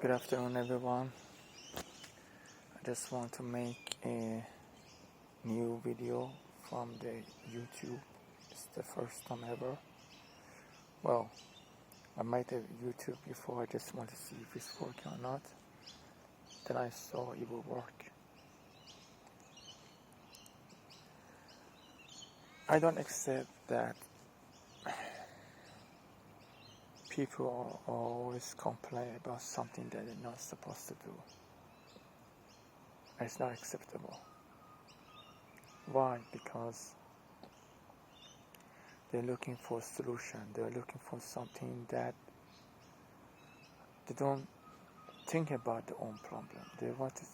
Good afternoon, everyone. I just want to make a new video from the YouTube. It's the first time ever. Well, I made a YouTube before. I just want to see if it's working or not. Then I saw it will work. I don't accept that people always complain about something that they're not supposed to do. It's not acceptable. Why? Because they're looking for a solution. They're looking for something that they don't think about their own problem. They want to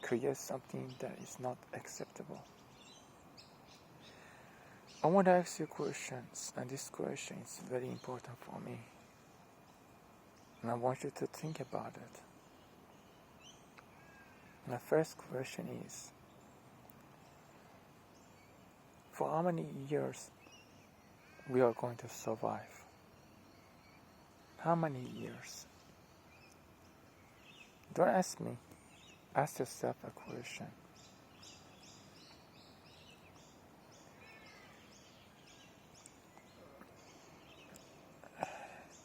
create something that is not acceptable. I want to ask you questions, and this question is very important for me. And I want you to think about it. My first question is, for how many years we are going to survive? How many years? Don't ask me. Ask yourself a question.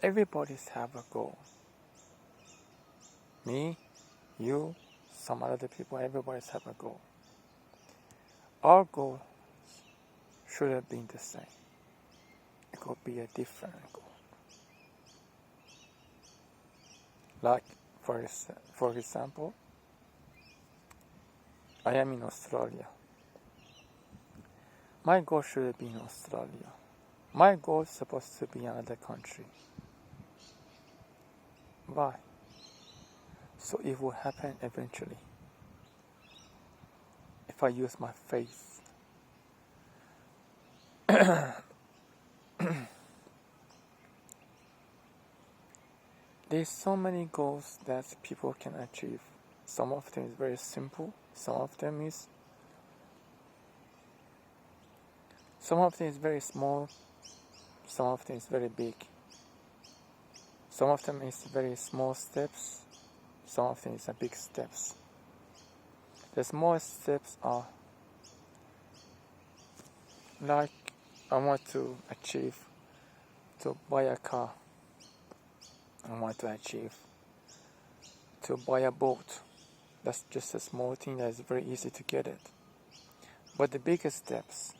Everybody's have a goal. Me, you, some other people, everybody's have a goal. Our goal should have been the same. It could be a different goal. Like, for example, I am in Australia. My goal should have been Australia. My goal is supposed to be another country. Why? So it will happen eventually. If I use my faith. There's so many goals that people can achieve. Some of them is very simple. Some of them is very small. Some of them is very big. Some of them is very small steps. Some of them is big steps. The small steps are like I want to achieve to buy a car. I want to achieve to buy a boat. That's just a small thing that is very easy to get it. But the biggest steps,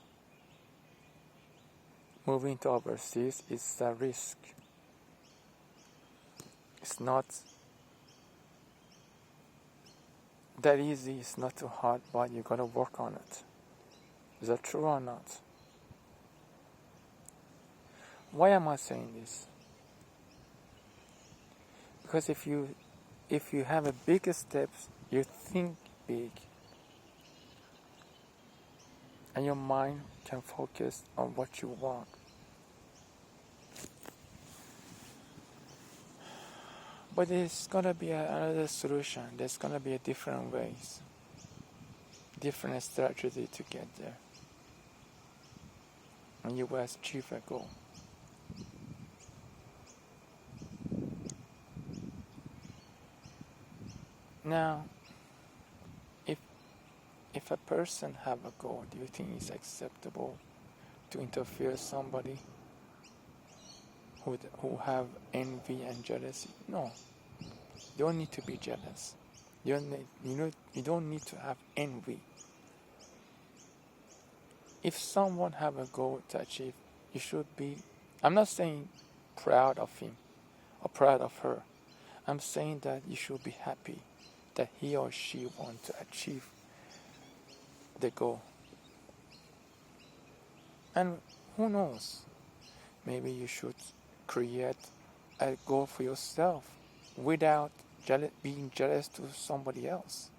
moving to overseas, is a risk. It's not that easy, it's not too hard, but you gotta work on it. Is that true or not? Why am I saying this? Because if you have a bigger steps, you think big, and your mind can focus on what you want. But there's gonna be another solution. There's gonna be different ways, different strategy to get there, and you will achieve a goal. Now, if a person have a goal, do you think it's acceptable to interfere somebody who have envy and jealousy? No. You don't need to be jealous. You don't need to have envy. If someone have a goal to achieve, you should be, I'm not saying proud of him or proud of her. I'm saying that you should be happy that he or she want to achieve the goal. And who knows? Maybe you should create a goal for yourself without being jealous to somebody else.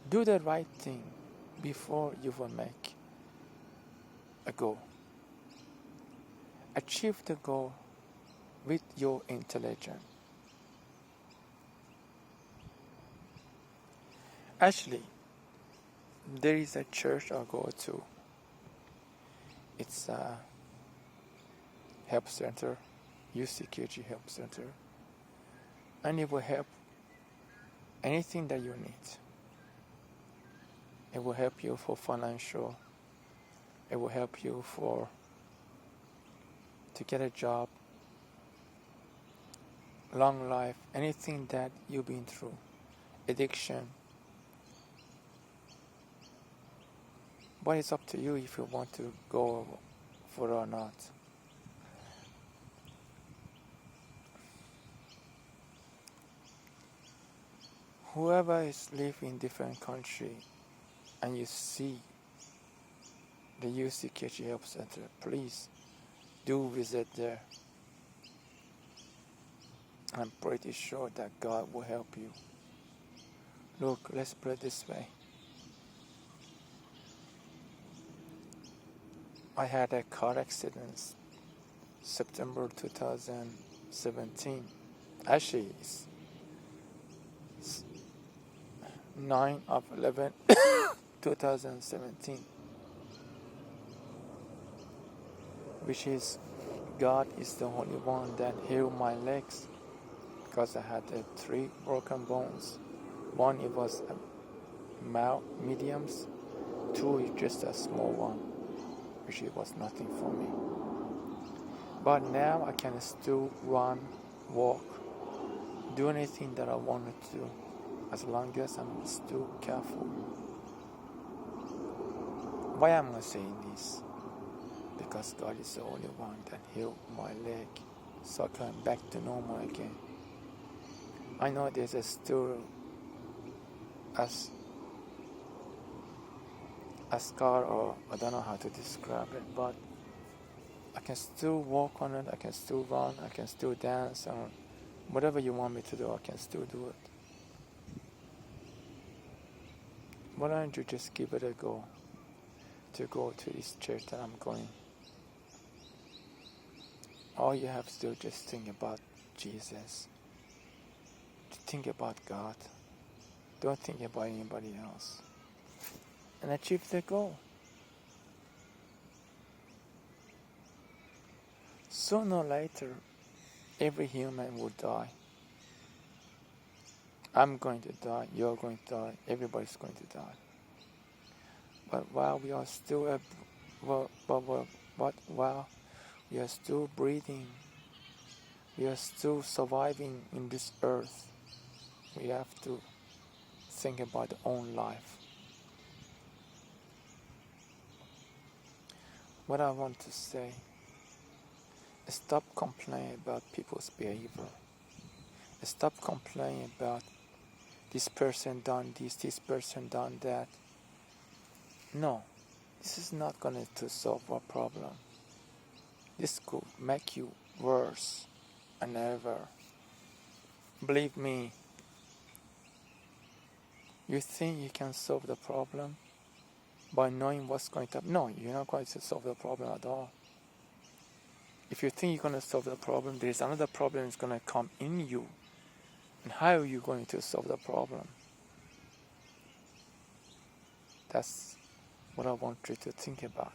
Do the right thing before you will make a goal. Achieve the goal with your intelligence. Actually, there is a church I go to. It's a help center. UCKG Help Center, and it will help anything that you need. It will help you for financial. It will help you to get a job, long life, anything that you've been through, addiction. But it's up to you if you want to go for it or not. Whoever is living in different country and you see the UCKG Help Center, please do visit there. I'm pretty sure that God will help you. Look, let's put it this way. I had a car accident September 2017. Actually, it's 9/11/2017, which is God is the only one that healed my legs, because I had 3 broken bones. One, it was a mediums. 2 is just a small one, which it was nothing for me. But now I can still run, walk, do anything that I wanted to do, as long as I'm still careful. Why am I saying this? Because God is the only one that healed my leg, so I come back to normal again. I know there's still a scar, or I don't know how to describe it, but I can still walk on it, I can still run, I can still dance, or whatever you want me to do, I can still do it. Why don't you just give it a go, to go to this church that I'm going? All you have to do is just think about Jesus. Think about God. Don't think about anybody else. And achieve the goal. Sooner or later, every human will die. I'm going to die, you're going to die, everybody's going to die. But while we are still while we are still breathing, we are still surviving in this earth, we have to think about our own life. What I want to say is, stop complaining about people's behavior. Stop complaining about this person done this, this person done that. No, this is not going to solve our problem. This could make you worse than ever. Believe me, you think you can solve the problem by knowing what's going to happen? No, you're not going to solve the problem at all. If you think you're going to solve the problem, there's another problem that's going to come in you. And how are you going to solve the problem? That's what I want you to think about.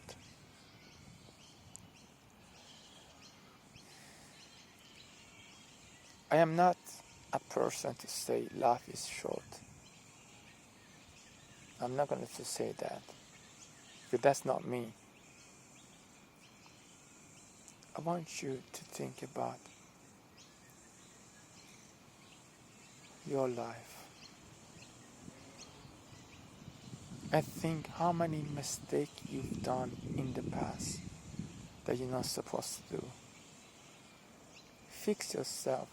I am not a person to say life is short. I'm not going to say that, because that's not me. I want you to think about your life. I think how many mistakes you've done in the past that you're not supposed to do. Fix yourself.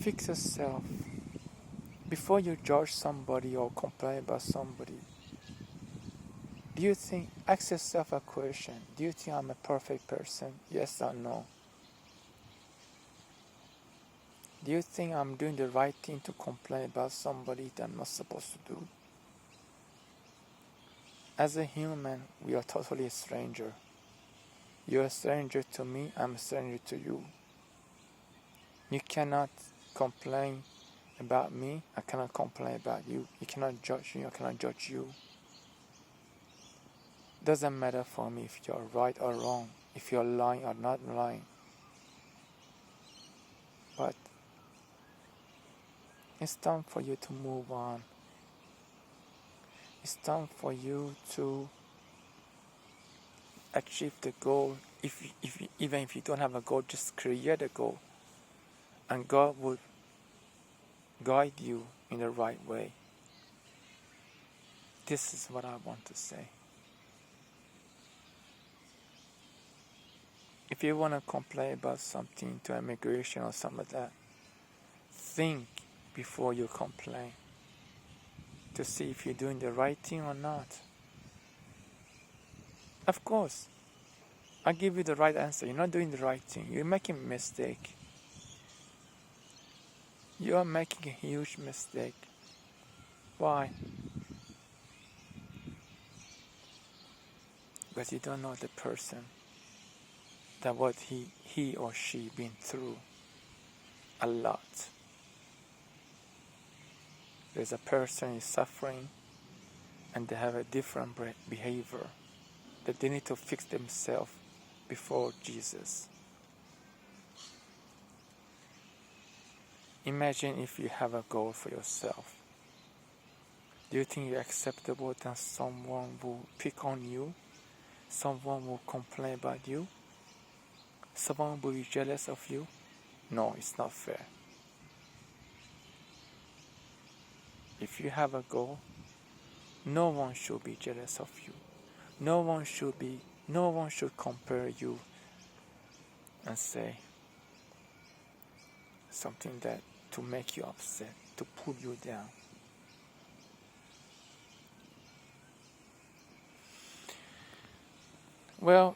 Fix yourself. Before you judge somebody or complain about somebody, ask yourself a question. Do you think I'm a perfect person? Yes or no? Do you think I'm doing the right thing to complain about somebody that I'm not supposed to do? As a human, we are totally a stranger. You're a stranger to me, I'm a stranger to you. You cannot complain about me, I cannot complain about you. You cannot judge me, I cannot judge you. Doesn't matter for me if you're right or wrong. if you're lying or not lying. But it's time for you to move on. It's time for you to achieve the goal. Even if you don't have a goal, just create a goal. And God will guide you in the right way. This is what I want to say. If you want to complain about something to immigration or something like that, think before you complain to see if you're doing the right thing or not. Of course, I give you the right answer. You're not doing the right thing. You're making a mistake. You are making a huge mistake. Why? Because you don't know the person, that what he or she been through a lot. There's a person is suffering and they have a different behavior that they need to fix themselves before Jesus. Imagine if you have a goal for yourself. Do you think you're acceptable that someone will pick on you? Someone will complain about you? Someone will be jealous of you? No, it's not fair. If you have a goal, no one should be jealous of you. No one should compare you and say something that to make you upset, to pull you down. Well,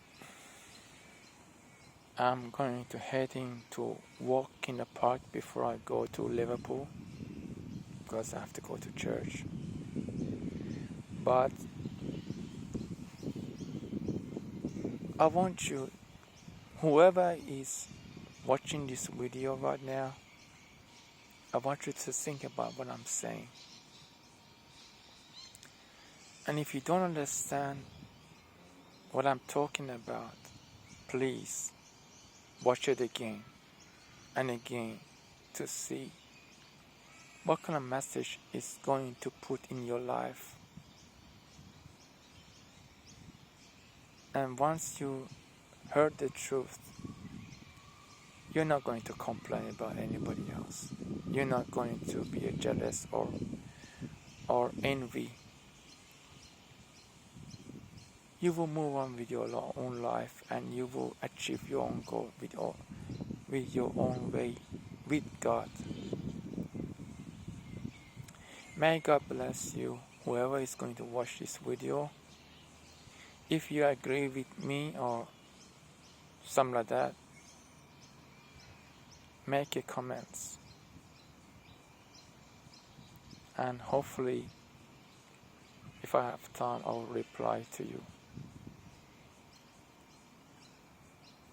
I'm going to heading to walk in the park before I go to Liverpool because I have to go to church. But I want you, whoever is watching this video right now, I want you to think about what I'm saying. And if you don't understand what I'm talking about, please watch it again and again to see what kind of message it's going to put in your life. And once you heard the truth, you're not going to complain about anybody else. You're not going to be jealous or envy. You will move on with your own life and you will achieve your own goal with your own way, with God. May God bless you, whoever is going to watch this video. If you agree with me or something like that, make a comments. And hopefully, if I have time, I will reply to you.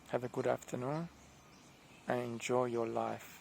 Have a good afternoon and enjoy your life.